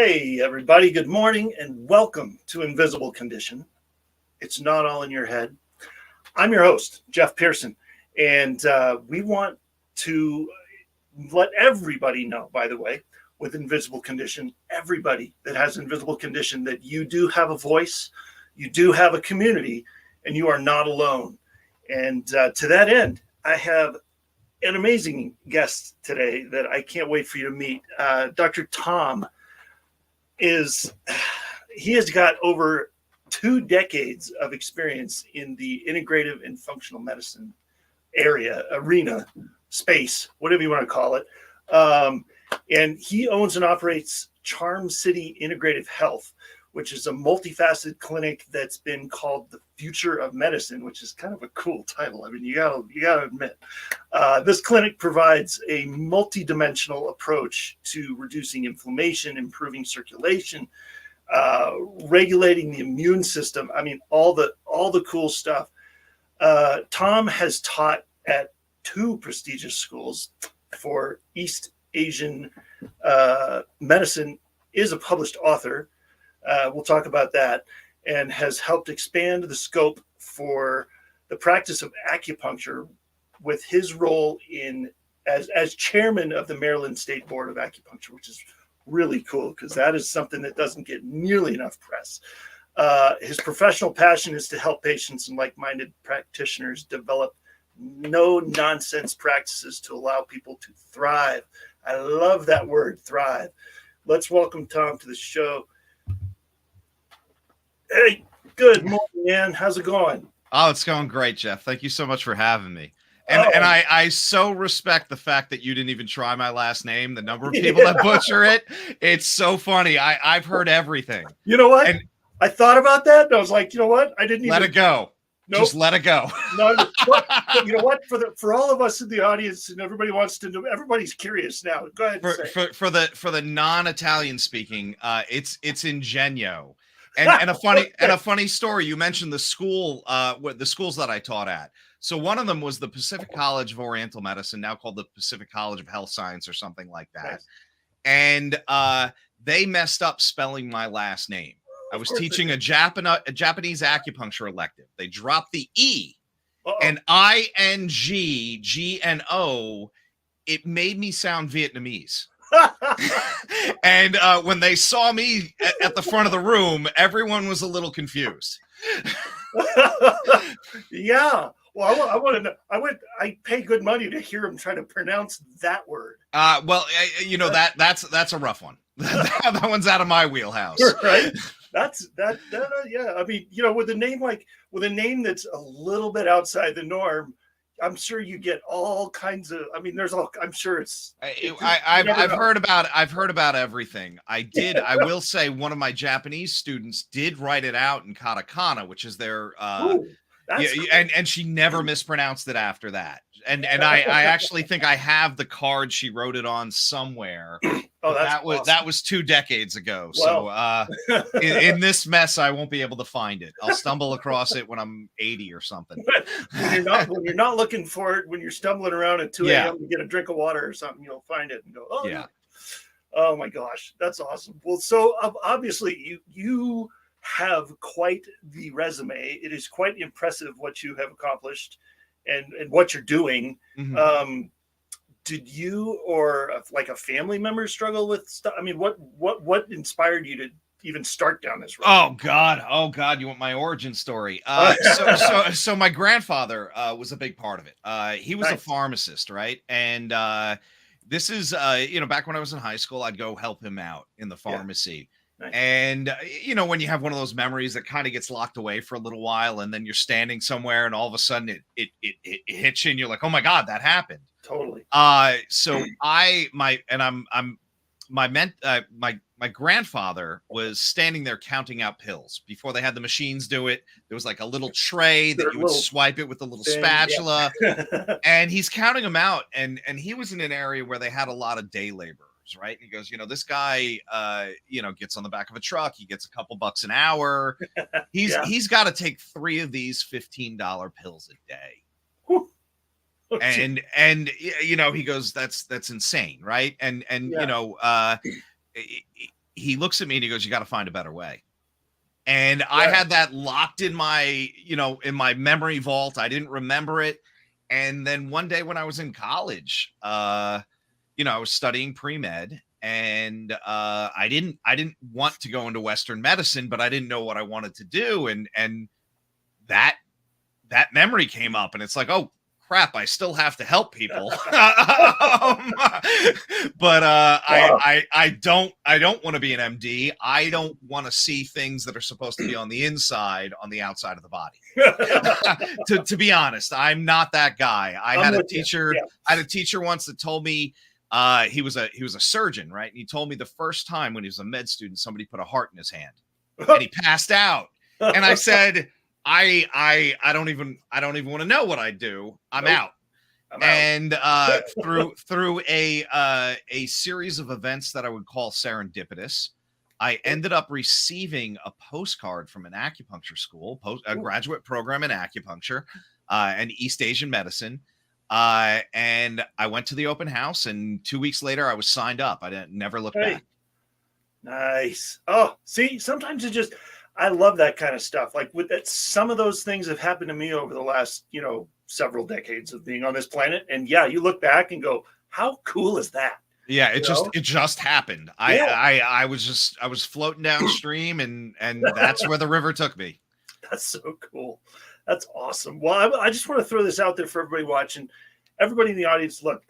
Hey, everybody, good morning and welcome to Invisible Condition. It's not all in your head. I'm your host, Jeff Pearson, and we want to let everybody know, by the way, with Invisible Condition, everybody that has Invisible Condition, that you do have a voice, you do have a community, and you are not alone. And to that end, I have an amazing guest today that I can't wait for you to meet. Dr. Tom he has got over 2 decades of experience in the integrative and functional medicine arena, space, whatever you want to call it. And he owns and operates Charm City Integrative Health, which is a multifaceted clinic that's been called the future of medicine, which is kind of a cool title. I mean, you gotta admit, this clinic provides a multidimensional approach to reducing inflammation, improving circulation, regulating the immune system. I mean, all the cool stuff. Tom has taught at 2 prestigious schools for East Asian medicine, is a published author. We'll talk about that, and has helped expand the scope for the practice of acupuncture with his role as chairman of the Maryland State Board of Acupuncture, which is really cool because that is something that doesn't get nearly enough press. His professional passion is to help patients and like-minded practitioners develop no-nonsense practices to allow people to thrive. I love that word, thrive. Let's welcome Tom to the show. Hey, good morning, man. How's it going? Oh, it's going great, Jeff. Thank you so much for having me. And I so respect the fact that you didn't even try my last name. The number of people that butcher it, it's so funny. I've heard everything. You know what? And I thought about that, and I was like, you know what? I didn't even let it go. Nope. Just let it go. No, you know what? For all of us in the audience, and everybody wants to know, everybody's curious now. Go ahead. For the non-Italian speaking, it's Ingegno. And a funny story. You mentioned the schools that I taught at. So one of them was the Pacific College of Oriental Medicine, now called the Pacific College of Health Science or something like that. Nice. And they messed up spelling my last name. I was teaching a Japanese acupuncture elective. They dropped the E. And INGGNO. It made me sound Vietnamese. And when they saw me at the front of the room, everyone was a little confused. Yeah. Well, I want to know. I pay good money to hear him try to pronounce that word. Well, that's a rough one. That one's out of my wheelhouse. Right. Yeah. I mean, with a name that's a little bit outside the norm, I'm sure you get all kinds of. I mean, I'm sure it's. I've heard about everything. I will say one of my Japanese students did write it out in katakana, which is their. Cool. And she never mispronounced it after that. And I actually think I have the card she wrote it on somewhere. Oh, that was 2 decades ago. Well. So in this mess, I won't be able to find it. I'll stumble across it when I'm 80 or something. when you're not looking for it, when you're stumbling around at 2 a.m. to get a drink of water or something, you'll find it and go, oh yeah. Oh my gosh, that's awesome. Well, so obviously you have quite the resume. It is quite impressive what you have accomplished and what you're doing. Mm-hmm. Did you or like a family member struggle with stuff? I mean, what inspired you to even start down this road? Oh God. You want my origin story? So my grandfather was a big part of it. He was a pharmacist, right? And this is back when I was in high school, I'd go help him out in the pharmacy. Yeah. Nice. And, when you have one of those memories that kind of gets locked away for a little while, and then you're standing somewhere and all of a sudden it hits you and you're like, oh my God, that happened. Totally. So my grandfather was standing there counting out pills before they had the machines do it. There was like a little tray that you would swipe it with a little spatula, and he's counting them out. And he was in an area where they had a lot of day laborers. Right. And he goes, this guy, gets on the back of a truck. He gets a couple bucks an hour. He's got to take 3 of these $15 pills a day. And he goes, that's insane. Right. And he looks at me and he goes, "You got to find a better way." And I had that locked in my, in my memory vault. I didn't remember it. And then one day when I was in college, I was studying pre-med, and I didn't want to go into Western medicine, but I didn't know what I wanted to do. And that memory came up, and it's like, oh crap, I still have to help people. But I don't want to be an MD. I don't want to see things that are supposed to be on the inside, on the outside of the body. to be honest, I'm not that guy. I had a teacher once that told me, he was a surgeon, right? And he told me the first time when he was a med student, somebody put a heart in his hand and he passed out. And I said, I don't even want to know what I do. I'm out. And through a series of events that I would call serendipitous, I ended up receiving a postcard from an acupuncture school, a graduate program in acupuncture, and East Asian medicine. And I went to the open house, and 2 weeks later I was signed up. I never looked back. Nice. Oh, see, sometimes I love that kind of stuff. Like with that, some of those things have happened to me over the last, several decades of being on this planet. And yeah, you look back and go, how cool is that? Yeah, it just happened. I was floating downstream, and that's where the river took me. That's so cool. That's awesome. Well, I just want to throw this out there for everybody watching, everybody in the audience. Look,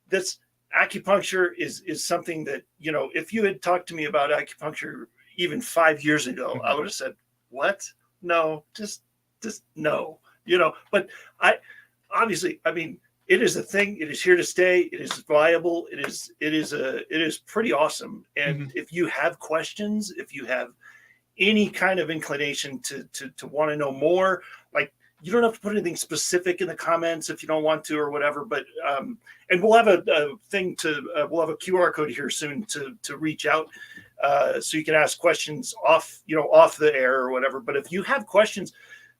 this acupuncture is something that, if you had talked to me about acupuncture even 5 years ago, I would have said, what? No, just no, but obviously, it is a thing. It is here to stay. It is viable. It is pretty awesome. And if you have questions, if you have any kind of inclination to want to know more, like, you don't have to put anything specific in the comments if you don't want to or whatever, but and we'll have a thing we'll have a QR code here soon to reach out, so you can ask questions off the air or whatever. But if you have questions,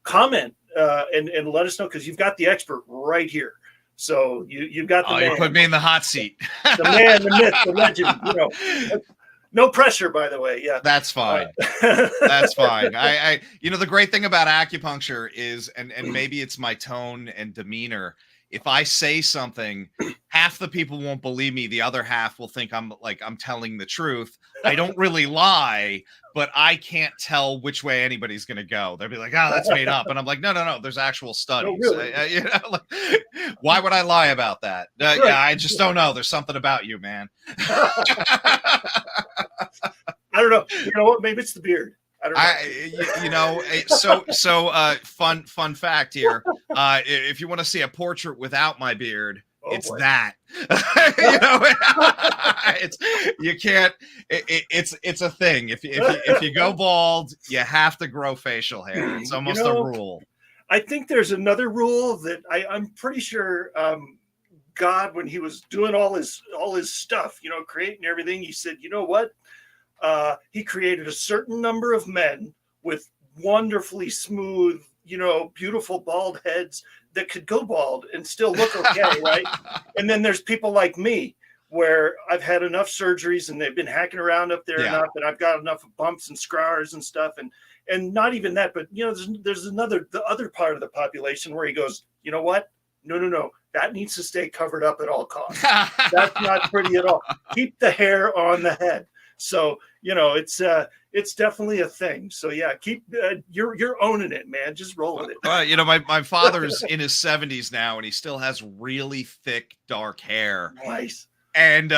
comment and let us know, because you've got the expert right here. So you've got the man. You put me in the hot seat. The man, the myth, the legend. No pressure, by the way. Yeah, that's fine. That's fine. I the great thing about acupuncture is, and maybe it's my tone and demeanor. If I say something, half the people won't believe me. The other half will think I'm telling the truth. I don't really lie, but I can't tell which way anybody's going to go. They'll be like, "Oh, that's made up," and I'm like, "No. There's actual studies. No, really. Why would I lie about that? Yeah, I just don't know. There's something about you, man." I don't know. You know what? Maybe it's the beard. I don't know. Fun fact here. If you want to see a portrait without my beard, it's boy. That. It's a thing. If you go bald, you have to grow facial hair. It's almost a rule. I think there's another rule that I'm pretty sure God, when he was doing all his stuff, creating everything, he said, you know what? He created a certain number of men with wonderfully smooth, beautiful bald heads that could go bald and still look okay, right? And then there's people like me, where I've had enough surgeries and they've been hacking around up there enough, and I've got enough bumps and scars and stuff, and not even that, but there's the other part of the population where he goes, you know what? No, that needs to stay covered up at all costs. That's not pretty at all. Keep the hair on the head. So, it's definitely a thing. So yeah, keep you're owning it, man. Just roll with it. My father's in his 70s now, and he still has really thick, dark hair. Nice. And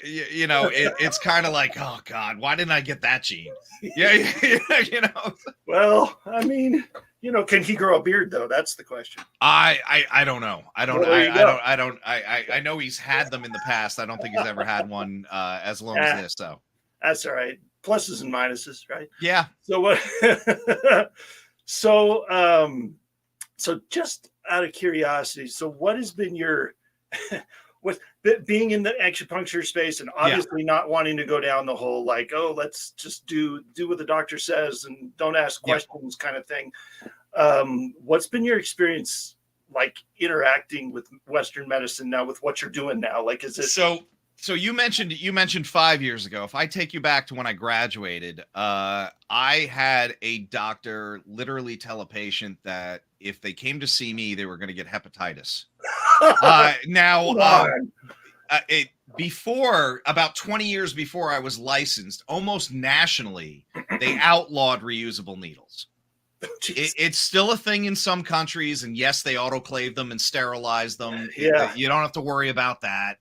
it's kind of like, oh God, why didn't I get that gene? Yeah, Well, can he grow a beard though? That's the question. I don't know. I know he's had them in the past. I don't think he's ever had one as long as this. So that's all right. Pluses and minuses, right? Yeah. So what? So just out of curiosity, so what has been your with being in the acupuncture space, and obviously not wanting to go down the whole like, oh, let's just do what the doctor says and don't ask questions kind of thing. What's been your experience like interacting with Western medicine now, with what you're doing now? Like, is it so? So you mentioned 5 years ago. If I take you back to when I graduated, I had a doctor literally tell a patient that if they came to see me, they were going to get hepatitis. Now, Come on. it before about 20 years before I was licensed, almost nationally, they outlawed reusable needles. It's still a thing in some countries, and yes, they autoclave them and sterilize them. Yeah. You don't have to worry about that.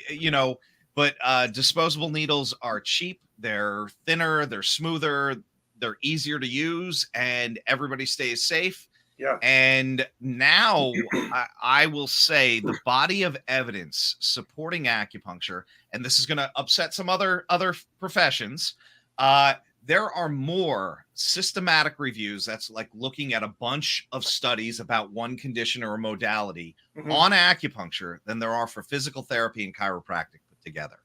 You know, but disposable needles are cheap, they're thinner, they're smoother, they're easier to use, and everybody stays safe. Yeah. And now I will say the body of evidence supporting acupuncture, and this is going to upset some other professions. There are more systematic reviews that's like looking at a bunch of studies about one condition or a modality on acupuncture than there are for physical therapy and chiropractic put together.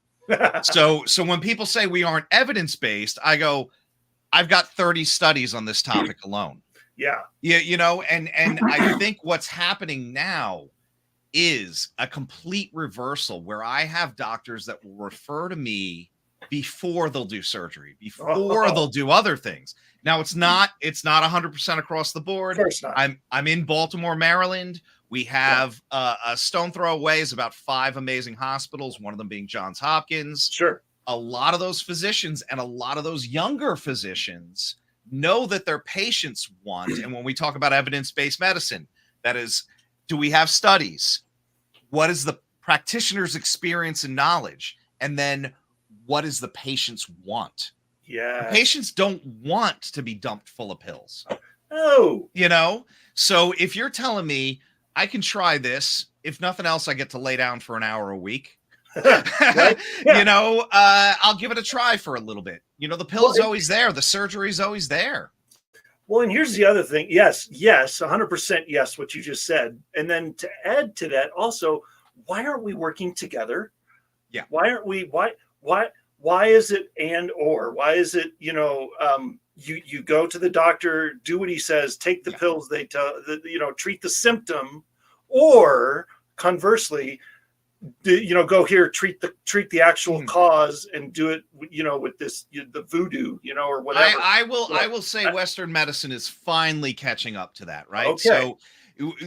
So when people say we aren't evidence-based, I go, I've got 30 studies on this topic alone. Yeah. You know, and I think what's happening now is a complete reversal where I have doctors that will refer to me before they'll do surgery, before they'll do other things. Now it's not 100% across the board. Of course not. I'm in Baltimore, Maryland. We have a stone throw away is about 5 amazing hospitals, one of them being Johns Hopkins. Sure. A lot of those physicians and a lot of those younger physicians know that their patients want. And when we talk about evidence-based medicine, that is, do we have studies? What is the practitioner's experience and knowledge? And then what is the patient's want? Yeah. The patients don't want to be dumped full of pills. No. You know? So if you're telling me I can try this, if nothing else, I get to lay down for an hour a week. Right? Yeah. You know, I'll give it a try for a little bit. You know, the pill's always there. The surgery's always there. Well, and here's the other thing. Yes, 100% yes, what you just said. And then to add to that, also, why aren't we working together? Yeah. Why aren't we? Why is it and or? Why is it, you know, you go to the doctor, do what he says, take the pills they tell, you know, treat the symptom, or conversely, you know, go here, treat the actual cause and do it, you know, with this, the voodoo, you know, or whatever. I will say Western medicine is finally catching up to that, right? Okay. So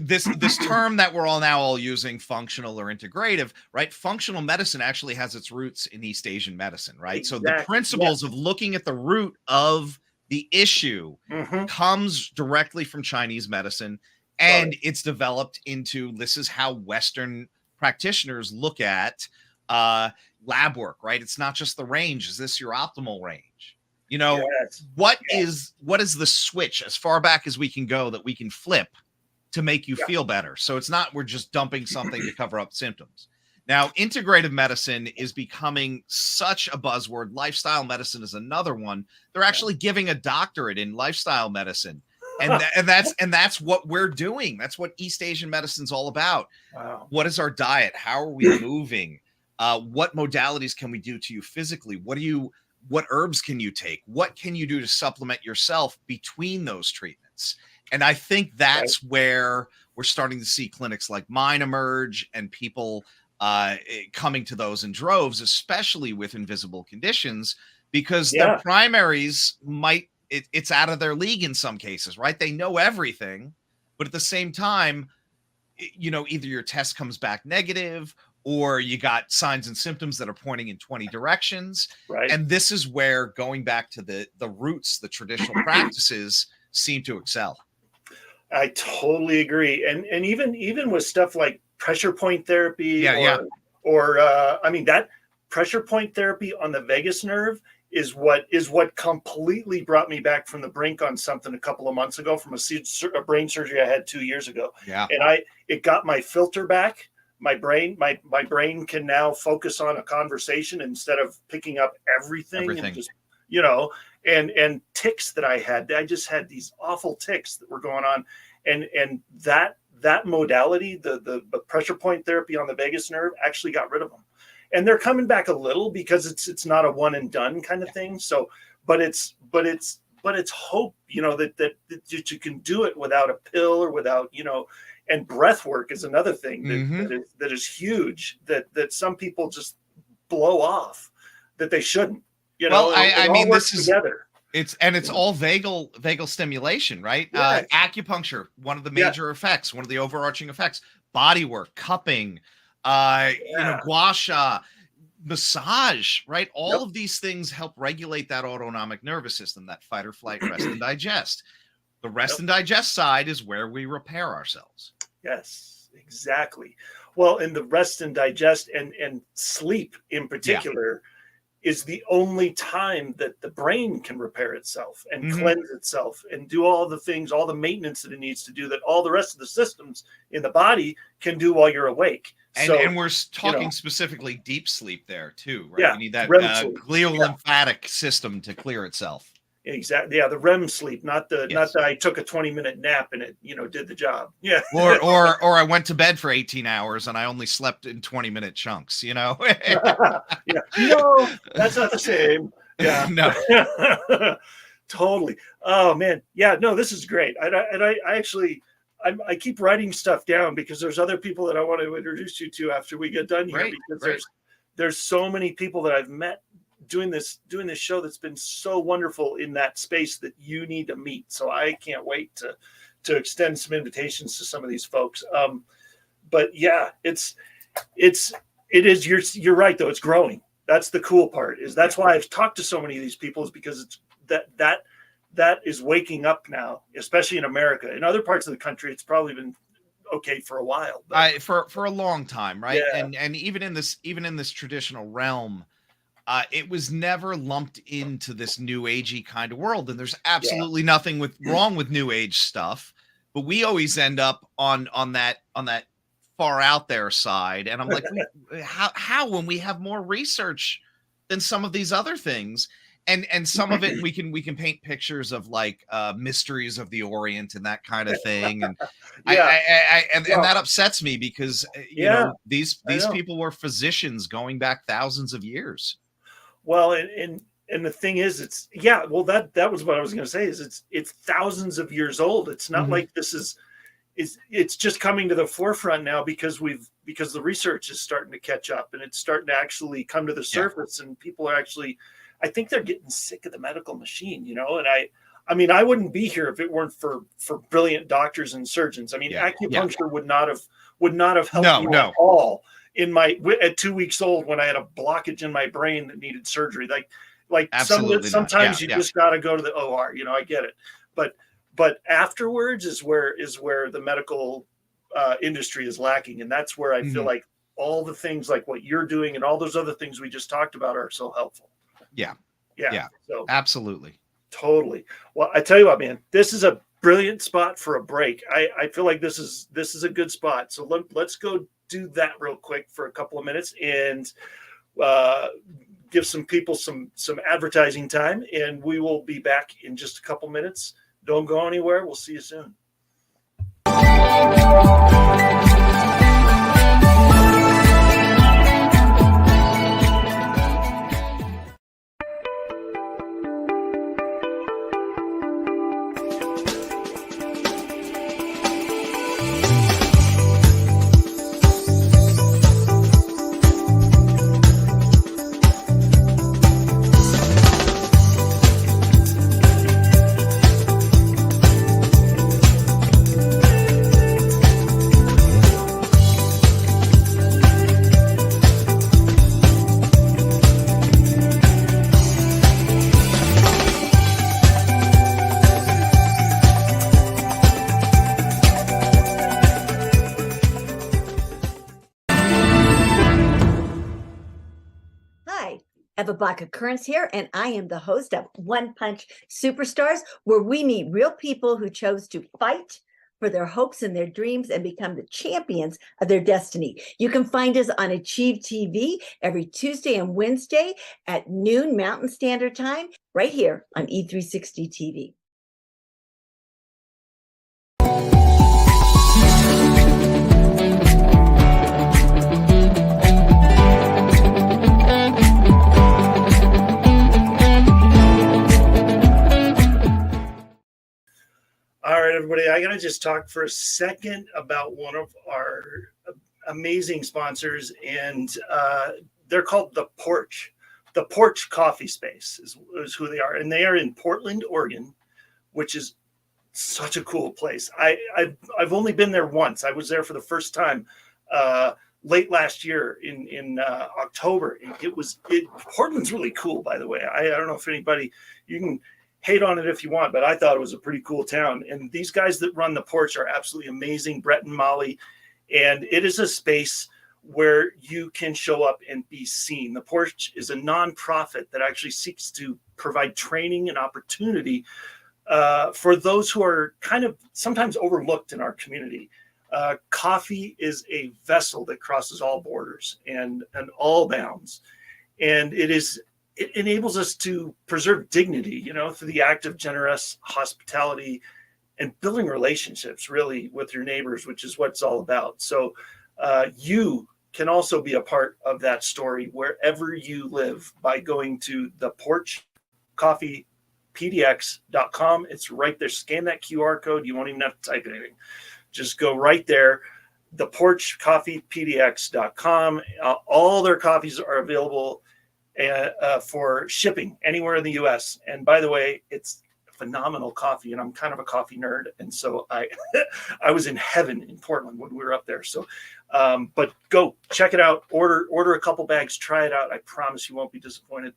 this term that we're all using, functional or integrative, right? Functional medicine actually has its roots in East Asian medicine, right? Exactly. So the principles of looking at the root of the issue comes directly from Chinese medicine, and it's developed into, this is how Western practitioners look at lab work, right? It's not just the range. Is this your optimal range? You know, what is the switch as far back as we can go that we can flip to make you feel better? So it's not, we're just dumping something to cover up symptoms. Now, integrative medicine is becoming such a buzzword. Lifestyle medicine is another one. They're actually giving a doctorate in lifestyle medicine. And that's what we're doing. That's what East Asian medicine's all about. Wow. What is our diet? How are we moving? What modalities can we do to you physically? What herbs can you take? What can you do to supplement yourself between those treatments? And I think that's where we're starting to see clinics like mine emerge, and people coming to those in droves, especially with invisible conditions, because their primaries might, it's out of their league in some cases, right? They know everything, but at the same time, you know, either your test comes back negative or you got signs and symptoms that are pointing in 20 directions. Right. And this is where going back to the roots, the traditional practices seem to excel. I totally agree. And even with stuff like pressure point therapy or I mean, that pressure point therapy on the vagus nerve is what completely brought me back from the brink on something a couple of months ago from a brain surgery I had 2 years ago. Yeah. And it got my filter back. My brain can now focus on a conversation instead of picking up everything. And just, you know, and tics that I had. I just had these awful tics that were going on. And that modality, the pressure point therapy on the vagus nerve, actually got rid of them. And they're coming back a little because it's not a one and done kind of thing. So, but it's hope, you know, that you can do it without a pill or without, you know, And breath work is another thing Mhm. that is huge, that some people just blow off, that they shouldn't. Well, It I all mean, works this is together. it's all vagal stimulation, right? Yes. Acupuncture, one of the Yeah. major effects, one of the overarching effects, body work, cupping, Yeah. gua sha, massage, right? All Yep. of these things help regulate that autonomic nervous system, that fight or flight, rest and digest. The rest Yep. and digest side is where we repair ourselves. Yes, exactly. Well, and the rest and digest and sleep in particular is the only time that the brain can repair itself and Mhm. cleanse itself and do all the things, all the maintenance that it needs to do, that all the rest of the systems in the body can do while you're awake. And So, and we're talking know, specifically deep sleep there too, right? yeah, You need that REM sleep. Yeah, gliolymphatic system to clear itself. exactly. Yeah, the REM sleep, not Yes. that I took a 20-minute nap and it, did the job. Yeah. Or I went to bed for 18 hours and I only slept in 20-minute chunks, you know? Yeah. No, that's not the same. Yeah. No. Totally. Oh man. Yeah, no, this is great. I actually I keep writing stuff down because there's other people that I want to introduce you to after we get done here, Great, because great. there's so many people that I've met doing this show that's been so wonderful in that space that you need to meet. So I can't wait to extend some invitations to some of these folks. But yeah, it is, you're right though, it's growing. That's the cool part. That's why I've talked to so many of these people, is because it's that is waking up now, especially in America. In other parts of the country, it's probably been okay for a while. But For a long time, right? Yeah. And even in this traditional realm, it was never lumped into this new agey kind of world. And there's absolutely nothing wrong with new age stuff, but we always end up on that far out there side. And I'm like, how when we have more research than some of these other things? And some of it we can paint pictures of like mysteries of the Orient and that kind of thing. And and that upsets me because these people were physicians going back thousands of years. Well, and the thing is, well, that was what I was going to say, is it's thousands of years old. It's not like this it's just coming to the forefront now because the research is starting to catch up and it's starting to actually come to the surface, and people are actually, I think they're getting sick of the medical machine, and I mean, I wouldn't be here if it weren't for brilliant doctors and surgeons. I mean, acupuncture would not have helped me at all at 2 weeks old when I had a blockage in my brain that needed surgery. Like sometimes you just got to go to the OR, I get it. But afterwards is where the medical industry is lacking. And that's where I feel like all the things like what you're doing and all those other things we just talked about are so helpful. Yeah. So Absolutely. Totally. Well, I tell you what, man, this is a brilliant spot for a break. I feel like this is a good spot. So let's go do that real quick for a couple of minutes and give some people some advertising time, and we will be back in just a couple minutes. Don't go anywhere. We'll see you soon. Eva Black Occurrence here, and I am the host of One Punch Superstars, where we meet real people who chose to fight for their hopes and their dreams and become the champions of their destiny. You can find us on Achieve TV every Tuesday and Wednesday at noon Mountain Standard Time, right here on E360 TV. All right, everybody, I got to just talk for a second about one of our amazing sponsors, and they're called The Porch. The Porch Coffee Space is who they are, and they are in Portland, Oregon, which is such a cool place. I've only been there once. I was there for the first time late last year in October. Portland's really cool, by the way. I don't know if anybody, you can hate on it if you want, but I thought it was a pretty cool town. And these guys that run The Porch are absolutely amazing, Brett and Molly. And it is a space where you can show up and be seen. The Porch is a nonprofit that actually seeks to provide training and opportunity for those who are kind of sometimes overlooked in our community. Coffee is a vessel that crosses all borders and all bounds. And it enables us to preserve dignity, through the act of generous hospitality and building relationships really with your neighbors, which is what it's all about. So you can also be a part of that story wherever you live by going to theporchcoffeepdx.com. It's right there. Scan that QR code. You won't even have to type anything. Just go right there. Theporchcoffeepdx.com. All their coffees are available for shipping anywhere in the U.S. And by the way, it's phenomenal coffee, and I'm kind of a coffee nerd, and so I was in heaven in Portland when we were up there. So but go check it out, order a couple bags, try it out. I promise you won't be disappointed.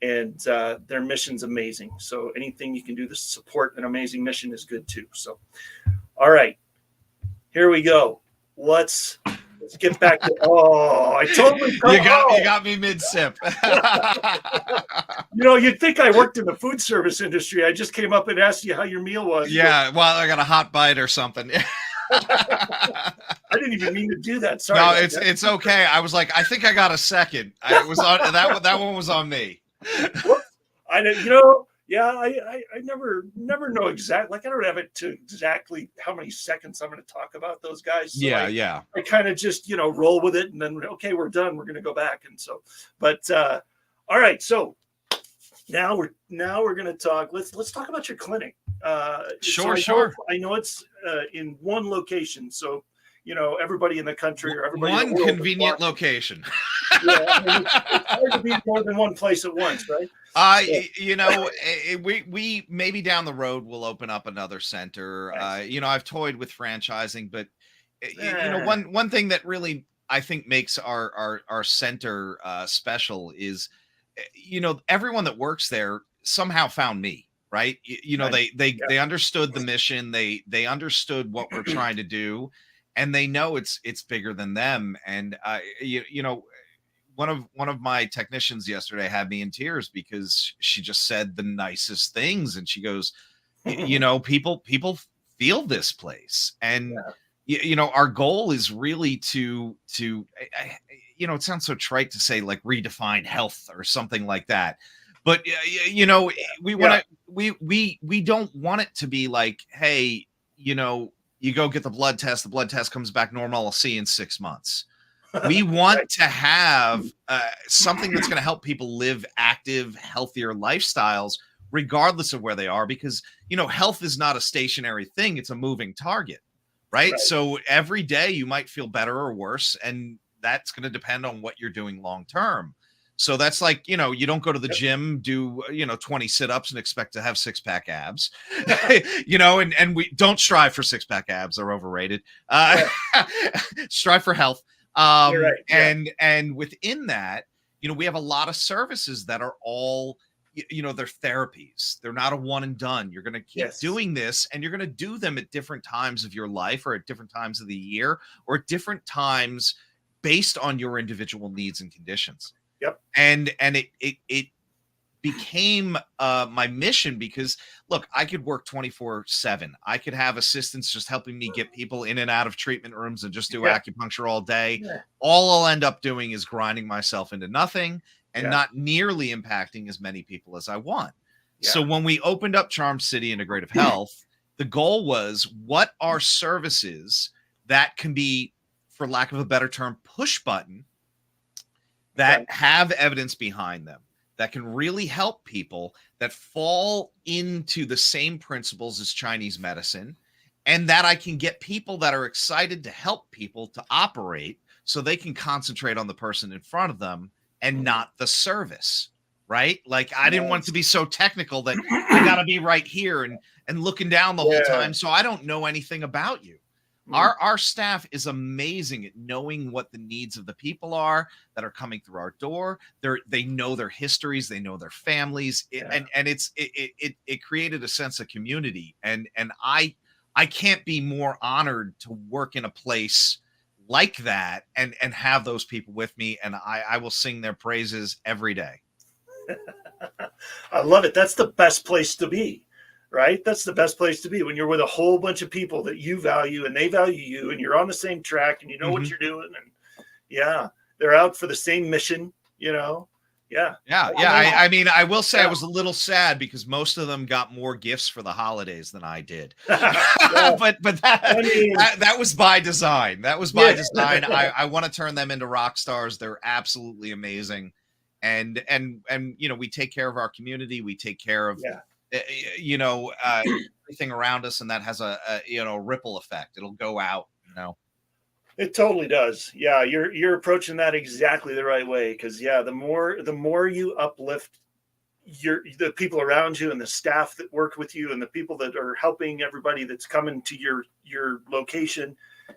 And their mission's amazing, so anything you can do to support an amazing mission is good too. So all right, here we go. Let's get back to I totally you got me mid sip. You'd think I worked in the food service industry. I just came up and asked you how your meal was. Yeah, well, I got a hot bite or something. I didn't even mean to do that. Sorry. No, it's okay. I was like, I think I got a second. It was on that one was on me. I never know exactly. Like, I don't have it to exactly how many seconds I'm going to talk about those guys. So yeah. I kind of just roll with it, and then okay, we're done. We're going to go back, and so. But all right, so now we're going to talk. Let's talk about your clinic. Sure. I know it's in one location, so everybody in the country or everybody one convenient location. It's hard to be more than one place at once, right? We maybe down the road we'll open up another center. Nice. I've toyed with franchising, but one thing that really I think makes our center special is, everyone that works there somehow found me, right? They understood the mission. They understood what we're trying to do, and they know it's bigger than them. And one of my technicians yesterday had me in tears because she just said the nicest things, and she goes, people feel this place, and our goal is really to it sounds so trite to say like redefine health or something like that, but we want to we don't want it to be like, hey, you go get the blood test comes back normal, I'll see you in 6 months. We want to have something that's going to help people live active, healthier lifestyles, regardless of where they are, because, health is not a stationary thing. It's a moving target, right? So every day you might feel better or worse, and that's going to depend on what you're doing long term. So that's like, you don't go to the gym, do, 20 sit-ups and expect to have six-pack abs, and we don't strive for six-pack abs. They're overrated. Strive for health. Right. And within that, we have a lot of services that are all, they're therapies. They're not a one and done. You're going to keep doing this, and you're going to do them at different times of your life, or at different times of the year, or at different times based on your individual needs and conditions. Yep. And it became my mission, because look, I could work 24/7. I could have assistants just helping me get people in and out of treatment rooms and just do acupuncture all day. Yeah. All I'll end up doing is grinding myself into nothing and not nearly impacting as many people as I want. Yeah. So when we opened up Charm City Integrative Health, the goal was, what are services that can be, for lack of a better term, push button, that have evidence behind them, that can really help people, that fall into the same principles as Chinese medicine, and that I can get people that are excited to help people to operate so they can concentrate on the person in front of them and not the service, right? Like I didn't want it to be so technical that I got to be right here and looking down the whole time, so I don't know anything about you. Our staff is amazing at knowing what the needs of the people are that are coming through our door. They know their histories, they know their families, and it created a sense of community. And I can't be more honored to work in a place like that and have those people with me, and I will sing their praises every day. I love it. That's the best place to be. Right? That's the best place to be, when you're with a whole bunch of people that you value and they value you, and you're on the same track and you know what you're doing. And they're out for the same mission, you know? Yeah. I mean, I will say I was a little sad because most of them got more gifts for the holidays than I did. But that was by design. That was by design. I want to turn them into rock stars. They're absolutely amazing. And you know, we take care of our community. We take care of you know, everything around us, and that has a you know, ripple effect. It'll go out, you know. It totally does. Yeah, you're approaching that exactly the right way, because the more you uplift the people around you and the staff that work with you and the people that are helping everybody that's coming to your location,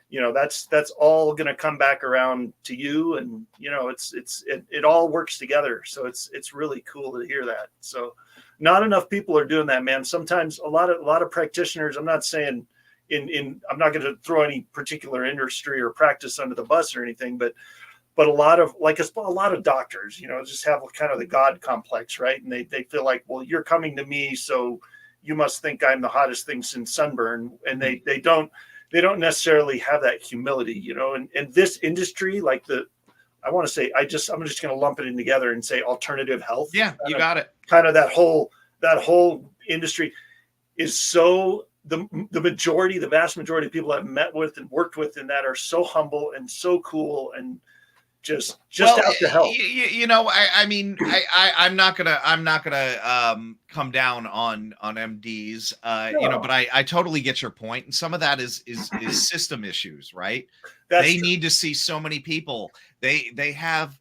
you know, that's all going to come back around to you. And you know, it all works together. So it's really cool to hear that. So not enough people are doing that, man. Sometimes a lot of practitioners, I'm not saying I'm not going to throw any particular industry or practice under the bus or anything, but a lot of doctors, you know, just have kind of the God complex, right? And they feel like, well, you're coming to me, so you must think I'm the hottest thing since sunburn. And they don't necessarily have that humility, you know. And this industry, like I'm just going to lump it in together and say alternative health. Yeah, you got it. Kind of that whole industry is so the vast majority of people I've met with and worked with in that are so humble and so cool and just out to help. You know, I mean, I'm not gonna come down on MDs, you know, but I totally get your point, and some of that is system issues, right? They need to see so many people. They have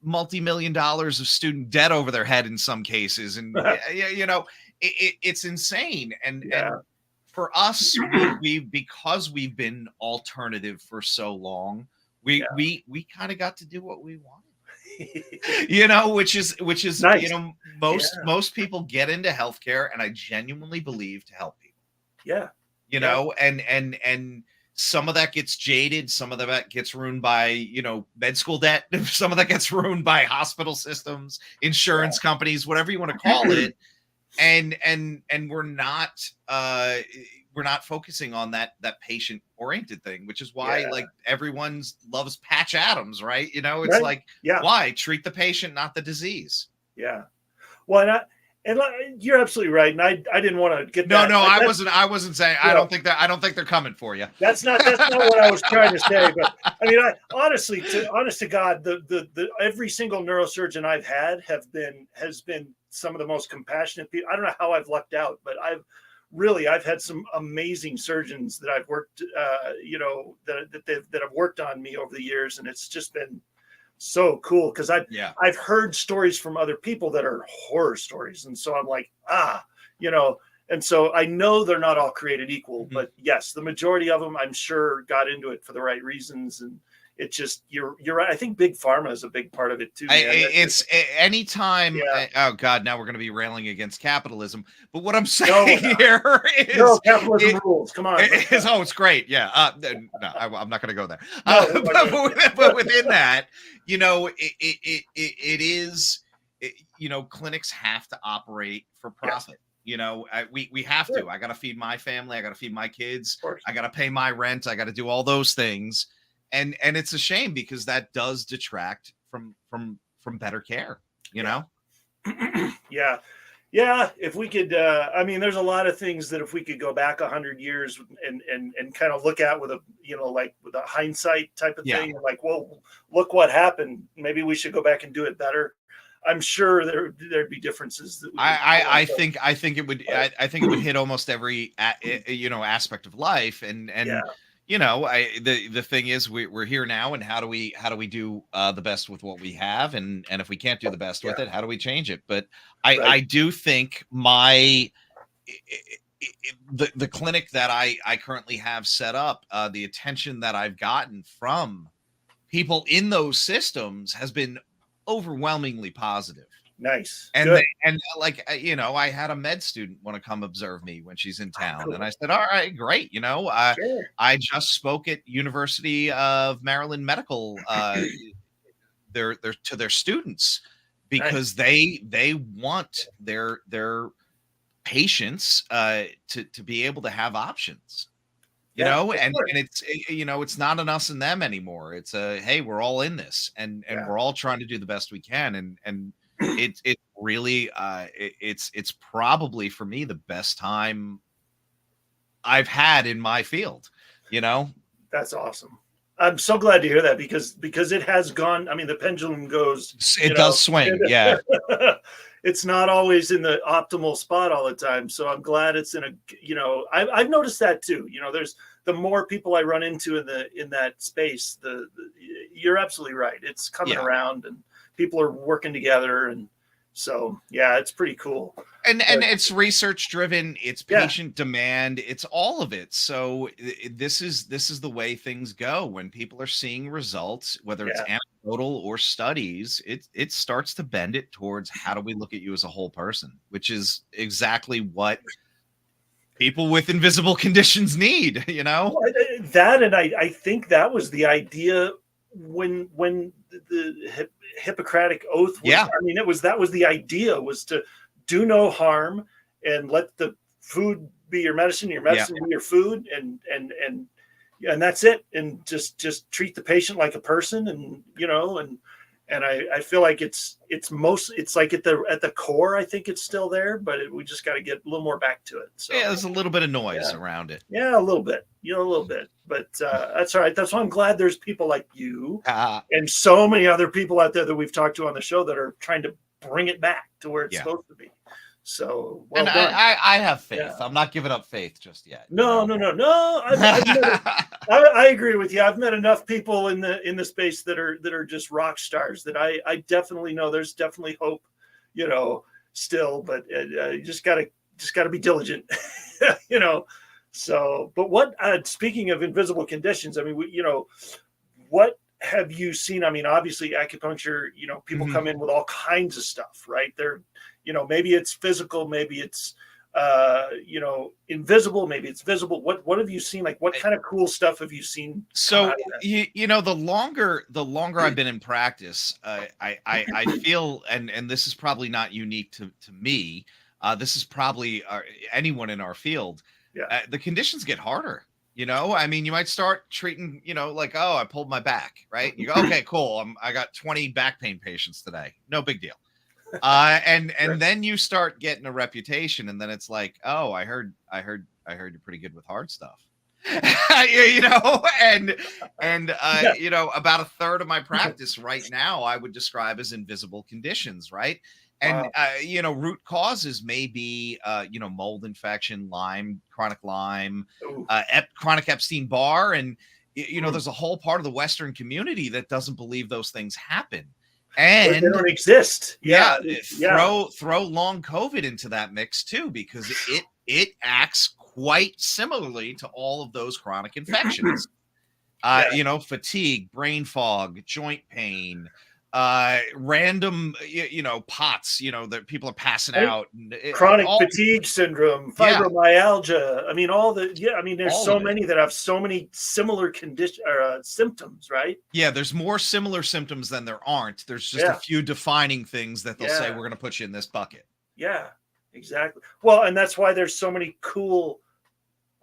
multi-million dollars of student debt over their head in some cases, and you know, it's insane. And for us, because we've been alternative for so long, we kind of got to do what we wanted, you know, which is nice. You know, most people get into healthcare, and I genuinely believe to help people. Yeah, you know, and some of that gets jaded, some of that gets ruined by, you know, med school debt, some of that gets ruined by hospital systems, insurance companies, whatever you want to call it, and we're not focusing on that patient oriented thing, which is why like everyone loves Patch Adams, right? You know, it's like, why treat the patient, not the disease? Yeah. Well, and you're absolutely right. And I didn't want to get that. No, I wasn't saying, I don't think they're coming for you. That's not what I was trying to say. But I mean, honest to God, the every single neurosurgeon I've had has been some of the most compassionate people. I don't know how I've lucked out, but I've had some amazing surgeons that I've worked, you know, that have worked on me over the years. And it's just been so cool, because I've heard stories from other people that are horror stories. And so I'm like, you know, and so I know they're not all created equal, but yes, the majority of them, I'm sure, got into it for the right reasons. And it just, you're right. I think big pharma is a big part of it too. It's anytime. Oh God, now we're going to be railing against capitalism. But what I'm saying here is capitalism rules. Come on. It's great. Yeah. No, I'm not going to go there. But within that, you know, it is, you know, clinics have to operate for profit. You know, we have to. I got to feed my family. I got to feed my kids. I got to pay my rent. I got to do all those things. And it's a shame, because that does detract from better care, you know? Yeah. If we could, I mean, there's a lot of things that if we could go back 100 years and kind of look at with a, you know, like with a hindsight type of thing, like, well, look what happened. Maybe we should go back and do it better. I'm sure there'd be differences. That I think it would. I think it would hit almost every aspect of life, and yeah, the thing is we're here now, and how do we do the best with what we have, and if we can't do the best with yeah, it, how do we change it? But right, I do think my the clinic that I currently have set up, the attention that I've gotten from people in those systems has been overwhelmingly positive. nice, And good, I had a med student want to come observe me when she's in town, and cool, I said, "All right, great." sure, I just spoke at University of Maryland Medical, their to their students, nice, because they want their patients to be able to have options. yeah, of And course. it's not an us and them anymore. It's a, hey, we're all in this, and Yeah, we're all trying to do the best we can, and it really it's probably for me the best time I've had in my field. you know that's awesome. I'm so glad to hear that because it has gone. I mean, the pendulum goes. it does swing, yeah. It's not always in the optimal spot all the time. So I'm glad it's in a. I've noticed that too. There's the more people I run into in that space, you're absolutely right. It's coming Yeah. around, and people are working together, and so yeah, it's pretty cool. And But it's research driven, it's yeah, patient demand, it's all of it. So this is the way things go when people are seeing results, whether it's yeah, anecdotal or studies. It starts to bend it towards, how do we look at you as a whole person, which is exactly what people with invisible conditions need. well, that, and I think that was the idea when the Hippocratic oath was. Yeah, I mean, that was the idea, was to do no harm and let the food be your medicine, your yeah. medicine be your food, and that's it. And just treat the patient like a person, and I feel like it's like at the core. I think it's still there, but we just got to get a little more back to it. So Yeah, there's a little bit of noise yeah, around it. yeah, a little bit, a little bit, but that's all right. That's why I'm glad there's people like you Uh, and so many other people out there that we've talked to on the show that are trying to bring it back to where it's yeah. supposed to be. So well And done. I have faith. Yeah. I'm not giving up faith just yet. No. I agree with you. I've met enough people in the space that are just rock stars that I definitely know there's definitely hope, still, but you just gotta be diligent, you know. So, but speaking of invisible conditions, I mean, what have you seen? I mean, obviously acupuncture, people Mhm. come in with all kinds of stuff, right? They're, maybe it's physical, maybe it's invisible, maybe it's visible. What have you seen? Like, what kind of cool stuff have you seen come out So of that? the longer I've been in practice, I feel, and this is probably not unique to me. This is probably anyone in our field. Yeah. The conditions get harder. I mean, you might start treating, like, oh, I pulled my back, right? You go, okay, cool. I got 20 back pain patients today. No big deal. And Right. then you start getting a reputation, and then it's like, oh, I heard you're pretty good with hard stuff. About a third of my practice right now I would describe as invisible conditions, right? And Wow. root causes may be mold infection, chronic Lyme, Ooh. chronic Epstein-Barr, and Mm. there's a whole part of the Western community that doesn't believe those things happen. Or they And don't exist. yeah, Yeah. throw long COVID into that mix too, because it acts quite similarly to all of those chronic infections. Yeah. Fatigue, brain fog, joint pain, random, POTS, that people are passing Right? out, and Chronic all, fatigue syndrome, yeah, fibromyalgia. I mean, I mean, there's all so of it. many that have so many similar condition or symptoms, right? Yeah, there's more similar symptoms than there aren't. There's just a Yeah. few defining things that they'll say, Yeah. we're going to put you in this bucket. Yeah. Exactly. Well, and that's why there's so many cool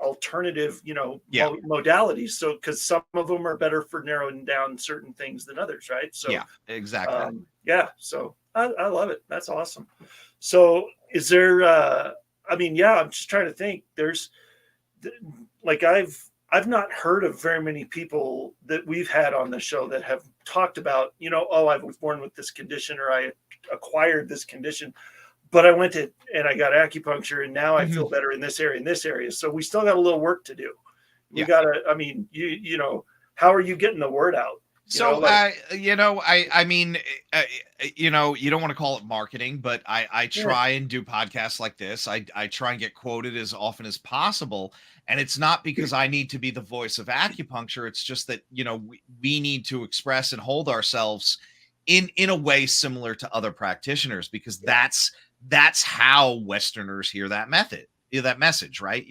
alternative, Yeah, modalities. So, because some of them are better for narrowing down certain things than others, right? So, yeah, exactly. yeah. So I love it. That's awesome. So, is there? I mean, yeah. I'm just trying to think. There's like I've not heard of very many people that we've had on the show that have talked about, oh, I was born with this condition, or I acquired this condition, but I went and I got acupuncture, and now I feel better in this area, in this area. So we still got a little work to do. We gotta, I mean, how are you getting the word out? You don't want to call it marketing, but I try and do podcasts like this. I try and get quoted as often as possible. And it's not because I need to be the voice of acupuncture. It's just that, we need to express and hold ourselves in a way similar to other practitioners, because that's how Westerners hear that message, right?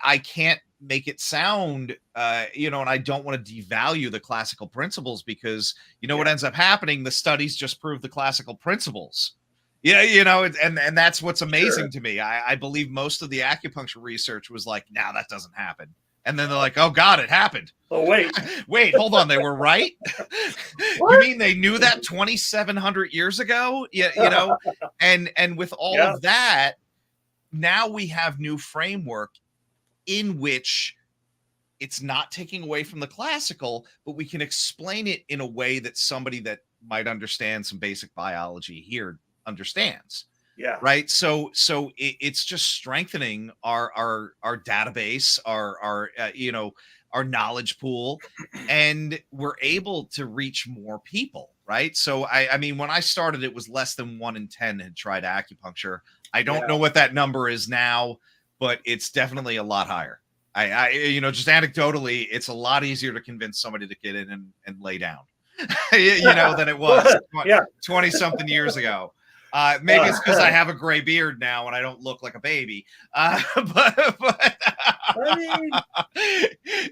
I can't make it sound, and I don't want to devalue the classical principles, because what ends up happening, the studies just prove the classical principles. And that's what's amazing to me. I believe most of the acupuncture research was like, nah, that doesn't happen. And then they're like, oh God, it happened. Oh, wait, hold on. They were right. You mean they knew that 2,700 years ago? And with all of that, now we have new framework in which it's not taking away from the classical, but we can explain it in a way that somebody that might understand some basic biology here understands. Yeah. Right. So it's just strengthening our database, our knowledge pool, and we're able to reach more people. Right. So I mean, when I started, it was less than 1 in 10 had tried acupuncture. I don't know what that number is now, but it's definitely a lot higher. I just anecdotally, it's a lot easier to convince somebody to get in and lay down, than it was 20 something years ago. Maybe it's because I have a gray beard now and I don't look like a baby. But I mean,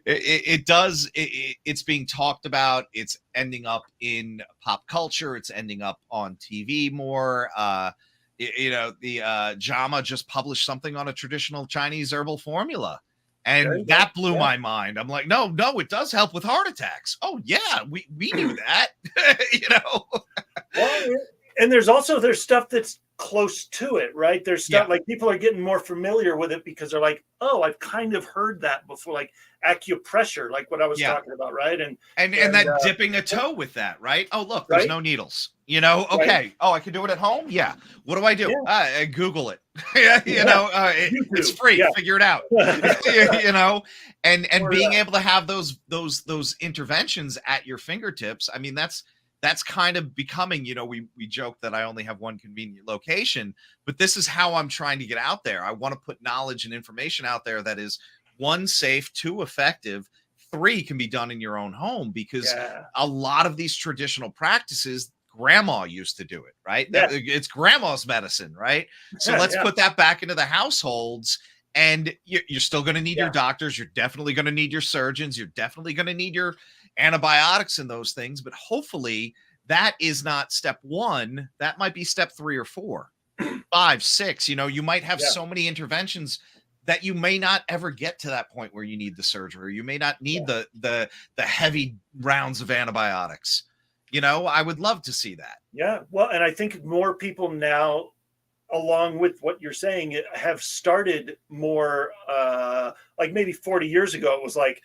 it does. It's being talked about. It's ending up in pop culture. It's ending up on TV more. The JAMA just published something on a traditional Chinese herbal formula, and that blew my mind. I'm like, no, it does help with heart attacks. Oh yeah, we knew that. Well, and there's stuff that's close to it, right? There's stuff like people are getting more familiar with it because they're like, oh, I've kind of heard that before, like acupressure, like what I was talking about, right? And that dipping a toe with that, right? Oh, look, there's no needles. Okay. Right. Oh, I can do it at home. Yeah. What do I do? I Google it. It's free. Figure it out. And being able to have those interventions at your fingertips. I mean, that's kind of becoming, we joke that I only have one convenient location, but this is how I'm trying to get out there. I want to put knowledge and information out there that is 1, safe, 2, effective, 3, can be done in your own home, because a lot of these traditional practices, grandma used to do it, right? It's grandma's medicine, right? So let's put that back into the households. And you're still going to need your doctors. You're definitely going to need your surgeons. You're definitely going to need your antibiotics and those things. But hopefully that is not step 1. That might be step 3 or 4, 5, 6. You might have so many interventions that you may not ever get to that point where you need the surgery, or you may not need the heavy rounds of antibiotics. I would love to see that. Yeah. Well, and I think more people now, along with what you're saying, have started more, like maybe 40 years ago, it was like,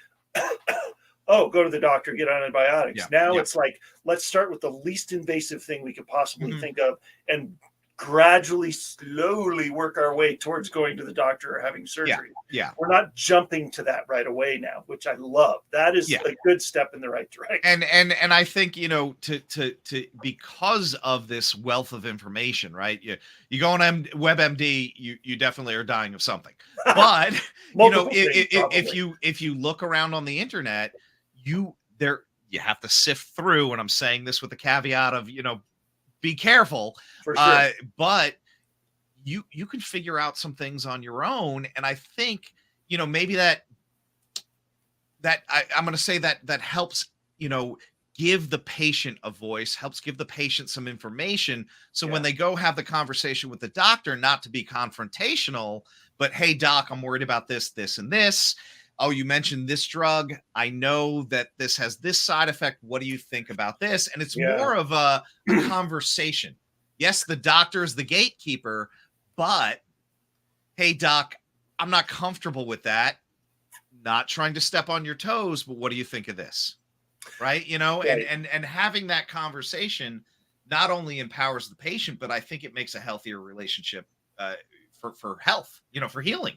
oh, go to the doctor, get on antibiotics. Now it's like, let's start with the least invasive thing we could possibly think of, and gradually, slowly work our way towards going to the doctor or having surgery. We're not jumping to that right away now, which I love. That is a good step in the right direction. And I think, to because of this wealth of information, right? You go on WebMD, you definitely are dying of something. But if you look around on the internet, you have to sift through, and I'm saying this with the caveat of, be careful. For sure. But you can figure out some things on your own. And I think, maybe that I'm going to say that helps, give the patient a voice, helps give the patient some information. So when they go have the conversation with the doctor, not to be confrontational, but, hey, doc, I'm worried about this, this, and this. Oh, you mentioned this drug. I know that this has this side effect. What do you think about this? And it's more of a conversation. Yes, the doctor is the gatekeeper, but, hey, doc, I'm not comfortable with that. not trying to step on your toes, but what do you think of this? Right. Right. And having that conversation not only empowers the patient, but I think it makes a healthier relationship for health, for healing.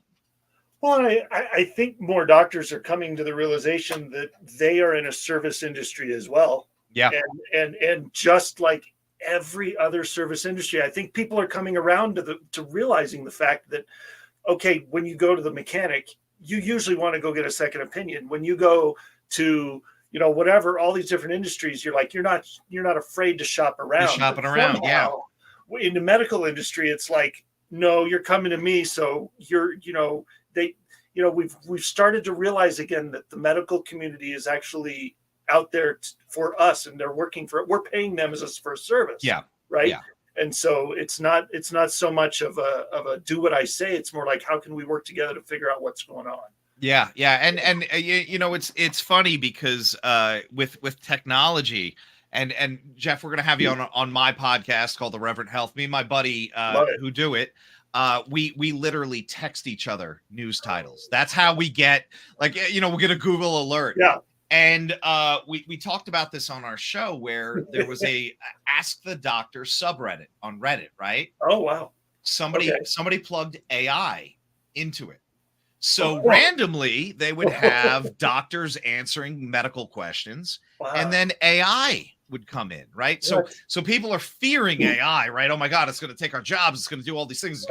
Well, I think more doctors are coming to the realization that they are in a service industry as well. Yeah. And just like every other service industry, I think people are coming around to realizing the fact that, okay, when you go to the mechanic, you usually want to go get a second opinion. When you go to, whatever, all these different industries, you're not afraid to shop around. You're shopping around. Yeah. In the medical industry, it's like, no, you're coming to me. So we've started to realize again that the medical community is actually out there for us, and they're working we're paying them for a service. Yeah. Right. Yeah. And so it's not so much of a do what I say. It's more like, how can we work together to figure out what's going on? Yeah. Yeah. And it's funny because with technology, and Jeff, we're going to have you on my podcast called The Reverend Health. Me and my buddy who do it. We literally text each other news titles. That's how we get, we'll get a Google alert. Yeah. And we talked about this on our show where there was a Ask the Doctor subreddit on Reddit, right? Oh, wow. Somebody plugged AI into it. So randomly they would have doctors answering medical questions, wow. and then AI would come in, right? So people are fearing AI, right? Oh my God, it's going to take our jobs. It's going to do all these things,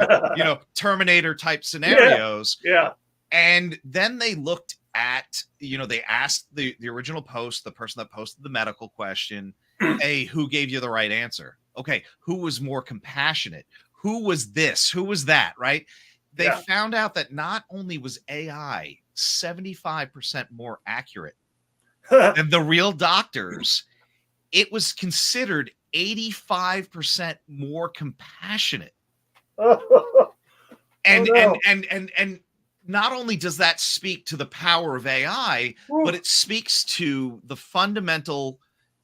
Terminator type scenarios. Yeah. And then they looked at, they asked the original post, the person that posted the medical question, hey, who gave you the right answer? Okay. Who was more compassionate? Who was this? Who was that? Right. They found out that not only was AI 75% more accurate than the real doctors, it was considered 85% more compassionate. And not only does that speak to the power of AI, but it speaks to the fundamental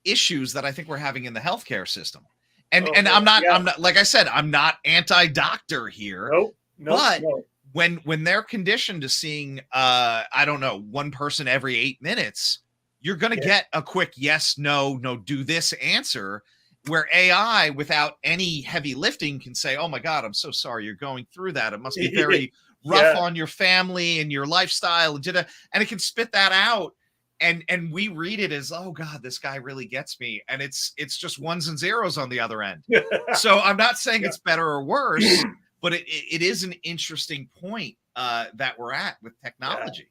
issues that I think we're having in the healthcare system. And I'm not, like I said, I'm not anti-doctor here. But when they're conditioned to seeing, I don't know, one person every 8 minutes, you're going to get a quick yes, no, do this answer, where AI, without any heavy lifting, can say, oh my God, I'm so sorry you're going through that. It must be very rough on your family and your lifestyle. And it can spit that out. And we read it as, oh God, this guy really gets me. And it's just ones and zeros on the other end. So I'm not saying it's better or worse, but it is an interesting point that we're at with technology.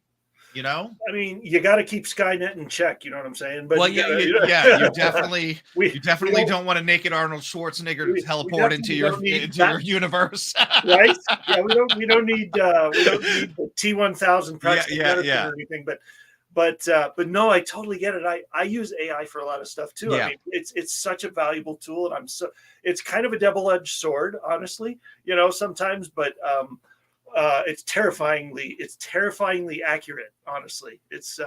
I mean, you got to keep Skynet in check. You know what I'm saying? But you definitely don't want a naked Arnold Schwarzenegger teleport into your universe, right? Yeah, we don't need the T-1000 or anything. But no, I totally get it. I use AI for a lot of stuff too. Yeah. I mean, it's such a valuable tool, and it's kind of a double-edged sword, honestly. Sometimes, but it's terrifyingly accurate. Honestly, it's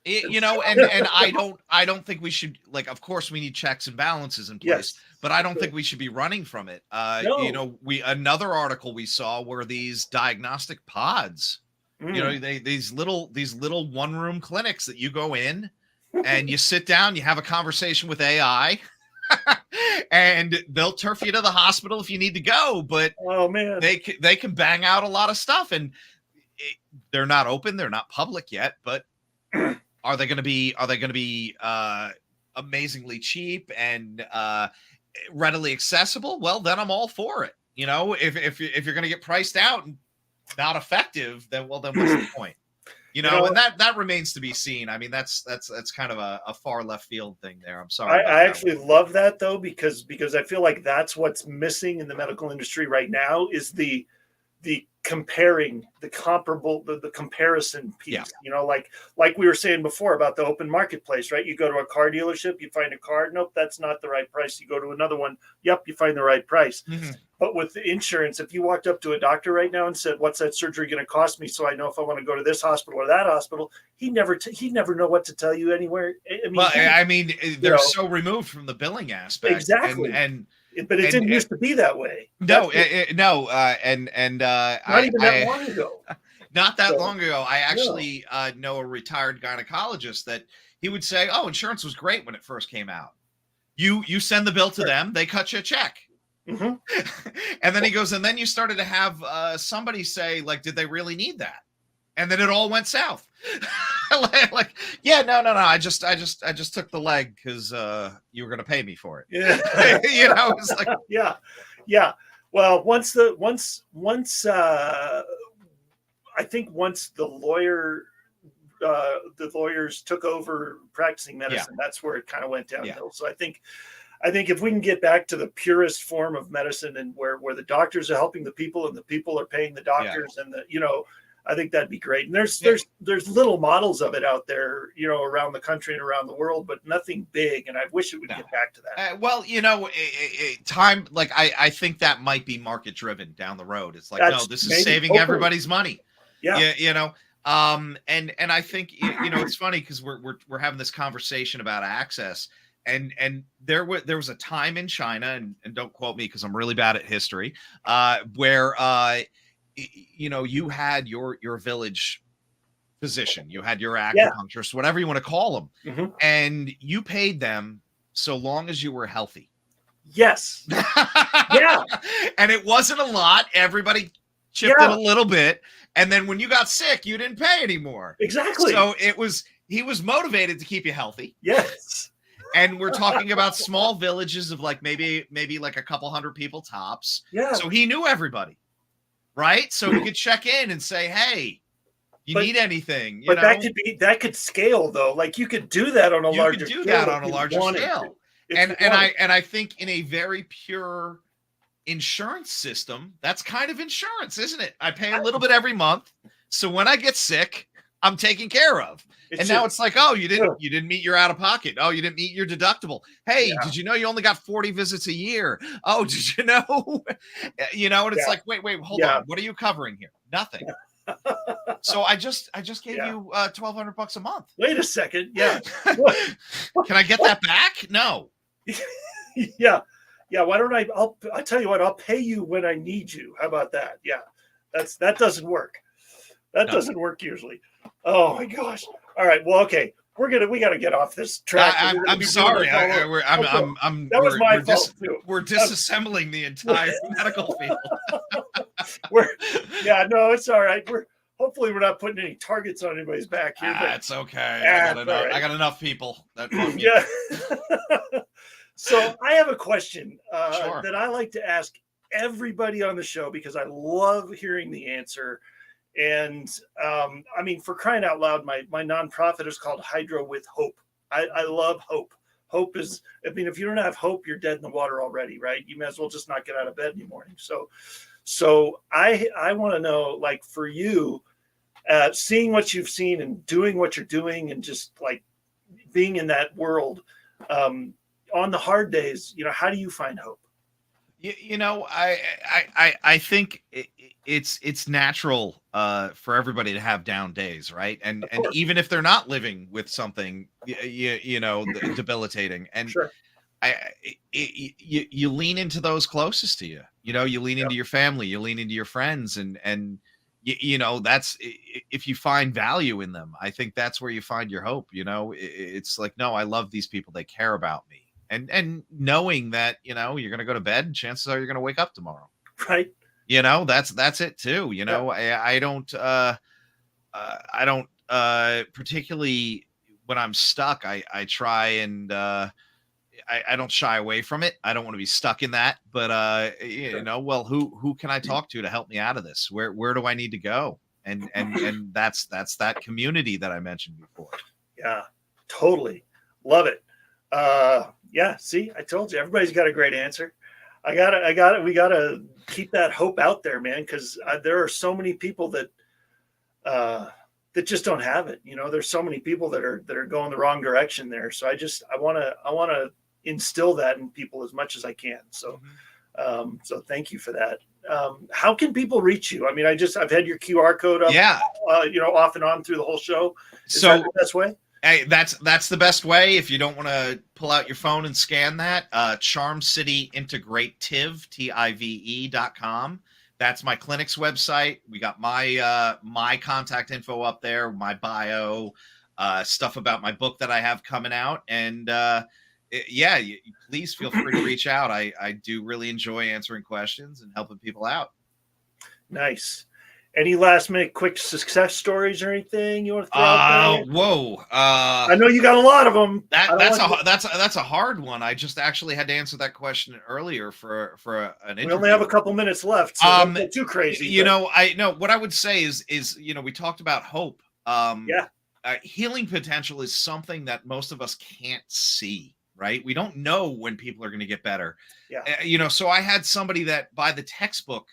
and I don't think we should, of course we need checks and balances in place, but I don't think we should be running from it. No. Another article we saw were these diagnostic pods. These little one-room clinics that you go in and you sit down, you have a conversation with AI. And they'll turf you to the hospital if you need to go, but oh man, they can bang out a lot of stuff, and they're not open, they're not public yet. But are they going to be amazingly cheap and readily accessible? Well, then I'm all for it. If you're going to get priced out and not effective, then what's the point? And that remains to be seen. I mean, that's kind of a far left field thing there. I'm sorry. I actually love that though, because I feel like that's what's missing in the medical industry right now is the comparing, the comparable, the comparison piece. Like we were saying before about the open marketplace, right? You go to a car dealership, you find a car, nope, that's not the right price. You go to another one, yep, you find the right price. Mm-hmm. But with the insurance, if you walked up to a doctor right now and said, what's that surgery going to cost me, so I know if I want to go to this hospital or that hospital, he'd never know what to tell you anywhere. They're so removed from the billing aspect. Exactly. But it didn't used to be that way. No, not even that long ago. Not that So, long ago, I no. actually know a retired gynecologist that he would say, "Oh, insurance was great when it first came out. You send the bill to Sure. them, they cut you a check." Mhm. And then he goes, and then you started to have somebody say, like, did they really need that? And then it all went south. Like, yeah, no. I just took the leg because you were going to pay me for it. Yeah. It's like, Yeah. Well, once I think once the lawyers took over practicing medicine, that's where it kind of went downhill. So I think if we can get back to the purest form of medicine, and where the doctors are helping the people and the people are paying the doctors, and I think that'd be great. And there's little models of it out there, around the country and around the world, but nothing big. And I wish it would get back to that. Well, time, like, I think that might be market driven down the road. It's like, no, this is saving everybody's money. Yeah. And I think, it's funny because we're having this conversation about access. And there was a time in China, and don't quote me because I'm really bad at history, where you had your village physician, you had your acupuncturist, whatever you want to call them, Mhm. and you paid them so long as you were healthy. Yes. Yeah. And it wasn't a lot. Everybody chipped in a little bit, and then when you got sick, you didn't pay anymore. Exactly. So he was motivated to keep you healthy. Yes. And we're talking about small villages of like maybe like a couple hundred people tops. Yeah. So he knew everybody, right? So he could check in and say, "Hey, you need anything?" But that could scale though. Like you could do that on a larger scale. You could do that on a larger scale. And I think in a very pure insurance system, that's kind of insurance, isn't it? I pay a little bit every month, so when I get sick, I'm taken care of. And now it's like, oh, you didn't meet your out of pocket. Oh, you didn't meet your deductible. Hey, did you know you only got 40 visits a year? Oh, did you know? And it's like, wait, hold on. What are you covering here? Nothing. So I just gave you $1,200 a month. Wait a second. Yeah. Can I get that back? No. Yeah. Why don't I'll tell you what, I'll pay you when I need you. How about that? Yeah. That doesn't work. That doesn't work usually. Oh my gosh. All right. Well, okay. We got to get off this track. I'm sorry. That was my fault too. We're disassembling the entire medical field. It's all right. Hopefully we're not putting any targets on anybody's back here. It's okay. I got enough people. Yeah. So I have a question that I like to ask everybody on the show because I love hearing the answer. And for crying out loud, my nonprofit is called Hydro with Hope. I love hope. Hope is, if you don't have hope, you're dead in the water already, right? You may as well just not get out of bed in the morning. So I want to know, like, for you, seeing what you've seen and doing what you're doing and just like being in that world, on the hard days, how do you find hope? I think it's natural for everybody to have down days, right? And even if they're not living with something, debilitating, and sure. You lean into those closest to you. You lean into your family, you lean into your friends, and that's, if you find value in them, I think that's where you find your hope. It's like, no, I love these people, they care about me. And knowing that, you're going to go to bed, chances are you're going to wake up tomorrow. Right. That's it too. I don't particularly when I'm stuck, I try and I don't shy away from it. I don't want to be stuck in that, but well, who can I talk to help me out of this? Where do I need to go? And that's that community that I mentioned before. Yeah, totally. Love it. See, I told you, everybody's got a great answer. I got it. We got to keep that hope out there, man, because there are so many people that just don't have it. There's so many people that are going the wrong direction there. So I want to instill that in people as much as I can. So, so thank you for that. How can people reach you? I've had your QR code up, off and on through the whole show. Is that the best way? Hey, that's the best way. If you don't want to pull out your phone and scan that, Charm City Integrative, TIVE.com. That's my clinic's website. We got my my contact info up there, my bio, stuff about my book that I have coming out. And yeah, please feel free to reach out. I do really enjoy answering questions and helping people out. Nice. Any last minute quick success stories or anything you want to throw out there? Whoa. I know you got a lot of them. That's a hard one. I just actually had to answer that question earlier for an interview. We only have a couple minutes left, so don't get too crazy. You know, I know what I would say is we talked about hope. Yeah. Healing potential is something that most of us can't see, right? We don't know when people are going to get better. Yeah. So I had somebody that by the textbook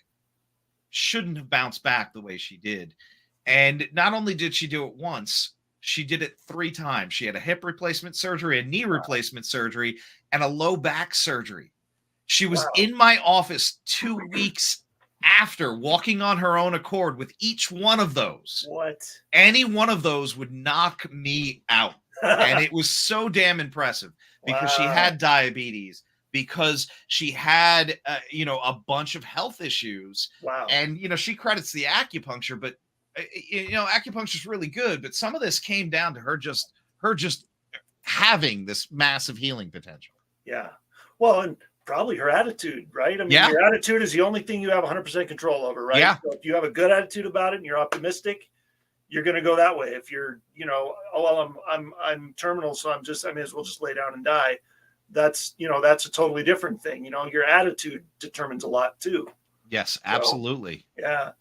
shouldn't have bounced back the way she did. And not only did she do it once, she did it 3 times. She had a hip replacement surgery, a knee replacement surgery, and a low back surgery. She was in my office 2 weeks after, walking on her own accord with each one of those. What? Any one of those would knock me out. And it was so damn impressive because she had diabetes, because she had, a bunch of health issues. Wow. And, she credits the acupuncture, but, acupuncture is really good. But some of this came down to her just having this massive healing potential. Yeah. Well, and probably her attitude, right? I mean, your attitude is the only thing you have 100% control over, right? Yeah. So if you have a good attitude about it and you're optimistic, you're going to go that way. If you're, I'm terminal, so I may as well just lay down and die. That's a totally different thing. Your attitude determines a lot too. Yes, absolutely. So, yeah,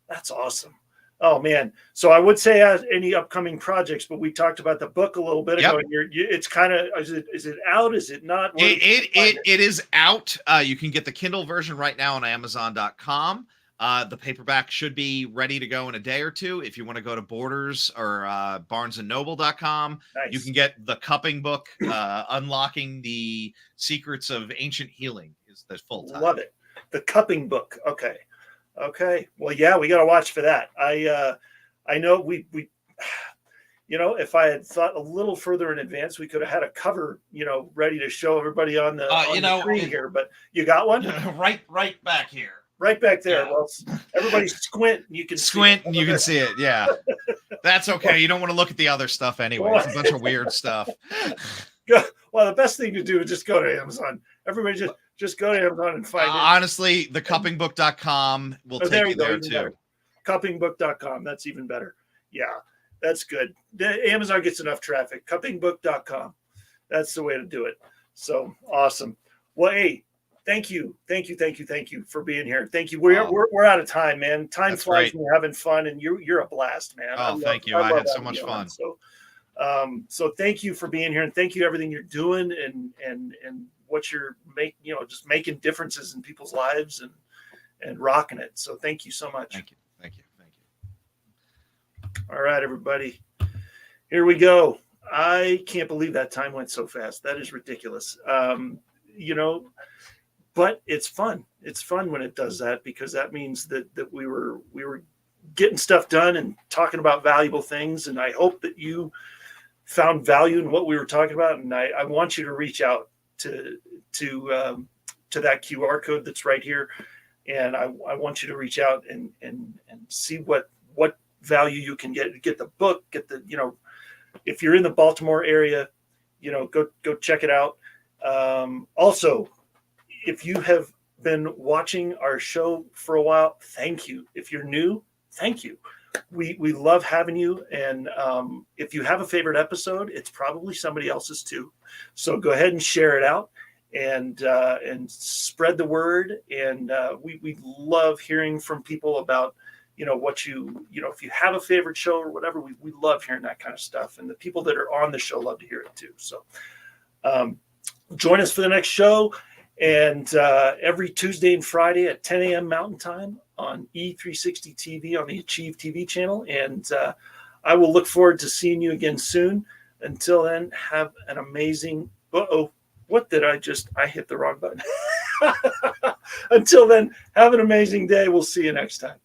that's awesome. Oh man. So I would say any upcoming projects, but we talked about the book a little bit ago. And it's kind of, is it out? Is it not? It is out. You can get the Kindle version right now on Amazon.com. The paperback should be ready to go in a day or two. If you want to go to Borders or BarnesandNoble.com, nice. You can get the cupping book, Unlocking the Secrets of Ancient Healing is the full title. Love it. The cupping book. Okay. Well, yeah, we got to watch for that. I know we if I had thought a little further in advance, we could have had a cover, ready to show everybody on the screen here. But you got one right back here. Right back there. Yeah. Well, everybody squint and you can see it. Yeah. That's okay. You don't want to look at the other stuff anyway. It's a bunch of weird stuff. Well, the best thing to do is just go to Amazon. Everybody just go to Amazon and find it. Honestly, thecuppingbook.com will take you there too. Better. Cuppingbook.com. That's even better. Yeah, that's good. Amazon gets enough traffic. Cuppingbook.com. That's the way to do it. So awesome. Well, hey, thank you for being here. Thank you. We're out of time, man. Time flies when you're having fun, and you're a blast, man. Thank you. I had so much fun. So thank you for being here, and thank you everything you're doing and what you're just making differences in people's lives and rocking it. So thank you so much. Thank you. All right, everybody. Here we go. I can't believe that time went so fast. That is ridiculous. But it's fun. It's fun when it does that, because that means that we were getting stuff done and talking about valuable things. And I hope that you found value in what we were talking about. And I want you to reach out to that QR code that's right here. And I want you to reach out and see what value you can get the book, if you're in the Baltimore area, go check it out. Also, if you have been watching our show for a while, thank you. If you're new, thank you. We love having you. And if you have a favorite episode, it's probably somebody else's too. So go ahead and share it out and spread the word. And we love hearing from people about, what if you have a favorite show or whatever, we love hearing that kind of stuff. And the people that are on the show love to hear it too. So join us for the next show. And every Tuesday and Friday at 10 a.m. Mountain Time on E360 TV on the Achieve TV channel. And I will look forward to seeing you again soon. Until then, have an amazing... what did I hit the wrong button. Until then, have an amazing day. We'll see you next time.